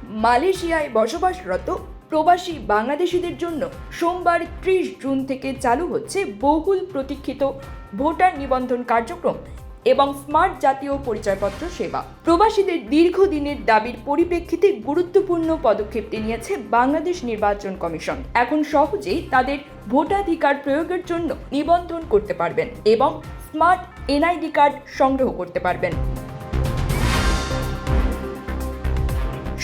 মালয়েশিয়ায় বসবাসরত প্রবাসী বাংলাদেশিদের জন্য সোমবার 30 জুন থেকে চালু হচ্ছে বহুল প্রতীক্ষিত ভোটার নিবন্ধন কার্যক্রম এবং স্মার্ট জাতীয় পরিচয়পত্র সেবা। প্রবাসীদের দীর্ঘদিনের দাবির পরিপ্রেক্ষিতে গুরুত্বপূর্ণ পদক্ষেপটি নিয়েছে বাংলাদেশ নির্বাচন কমিশন। এখন সহজেই তাদের ভোটাধিকার প্রয়োগের জন্য নিবন্ধন করতে পারবেন এবং স্মার্ট এনআইডি কার্ড সংগ্রহ করতে পারবেন।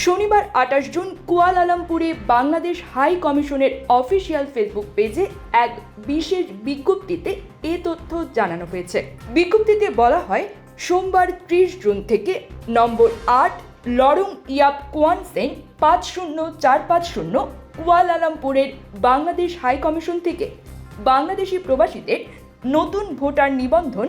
শনিবার 28 জুন কুয়ালালামপুরে বাংলাদেশ হাই কমিশনের অফিসিয়াল ফেসবুক পেজে এক বিশেষ বিজ্ঞপ্তিতে এ তথ্য জানানো হয়েছে। বিজ্ঞপ্তিতে বলা হয়, সোমবার 30 জুন থেকে নম্বর 8 লরং ইয়াপ কোয়ান সেন 50450 কুয়ালালামপুরের বাংলাদেশ হাই কমিশন থেকে বাংলাদেশি প্রবাসীদের নতুন ভোটার নিবন্ধন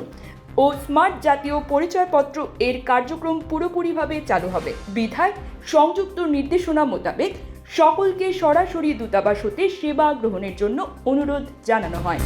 ও স্মার্ট জাতীয় পরিচয়পত্র এর কার্যক্রম পুরোপুরিভাবে চালু হবে। বিধায় সংযুক্ত নির্দেশনা মোতাবেক সকলকে সরাসরি দূতাবাস হতে সেবা গ্রহণের জন্য অনুরোধ জানানো হয়।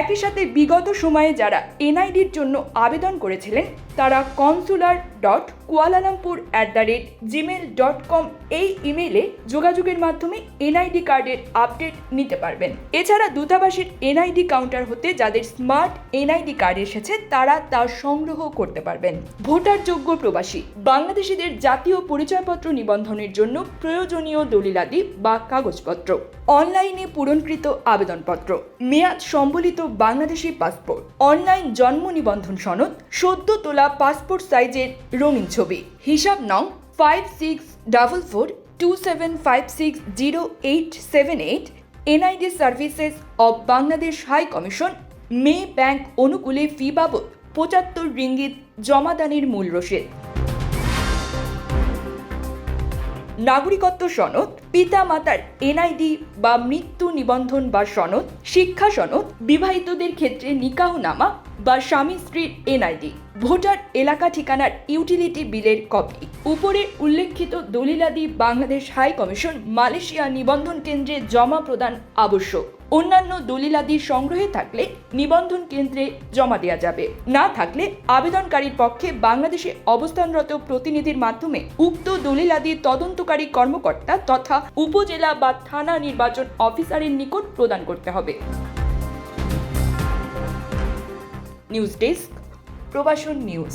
একই সাথে বিগত সময়ে যারা এনআইডির জন্য আবেদন করেছিলেন তারা consular.kualalampur@gmail.com এই ইমেইলে যোগাযোগের মাধ্যমে এনআইডি কার্ডের আপডেট নিতে পারবেন। এছাড়া দূতাবাসের এনআইডি কাউন্টার হতে যাদের স্মার্ট এনআইডি কার্ড এসেছে তারা তা সংগ্রহ করতে পারবেন। ভোটারযোগ্য প্রবাসী বাংলাদেশিদের জাতীয় পরিচয়পত্র নিবন্ধনের জন্য প্রয়োজনীয় দলিলাদি বা কাগজপত্র, অনলাইনে পূরণকৃত আবেদনপত্র, মেয়াদ সম্বলিত বাংলাদেশি পাসপোর্ট, অনলাইন জন্ম নিবন্ধন সনদ, সদ্য তোলা পাসপোর্ট সাইজের রঙিন ছবি, হিসাব নং 564427560878 NID services of Bangladesh high commission মে ব্যাংক অনুকূলে ফি বাবদ 75 রিঙ্গিত জমাদানের মূল রসিদ, নাগরিকত্ব সনদ, পিতা মাতার এনআইডি বা মৃত্যু নিবন্ধন বা সনদ, শিক্ষা সনদ, বিবাহিতদের ক্ষেত্রে নিকাহনামা বা স্বামী স্ত্রীর এনআইডি, ভোটার এলাকা ঠিকানার ইউটিলিটি বিলের কপি। উপরে উল্লেখিত দলিলাদি বাংলাদেশ হাই কমিশন মালয়েশিয়া নিবন্ধন কেন্দ্রে জমা প্রদান আবশ্যক। অন্যান্য দলিলাদি সংগ্রহে থাকলে নিবন্ধন কেন্দ্রে জমা দেওয়া যাবে। না থাকলে আবেদনকারীর পক্ষে বাংলাদেশে অবস্থানরত প্রতিনিধির মাধ্যমে উক্ত দলিলাদি তদন্তকারী কর্মকর্তা তথা উপজেলা বা থানা নির্বাচন অফিসারের নিকট প্রদান করতে হবে। News desk, Probashon news.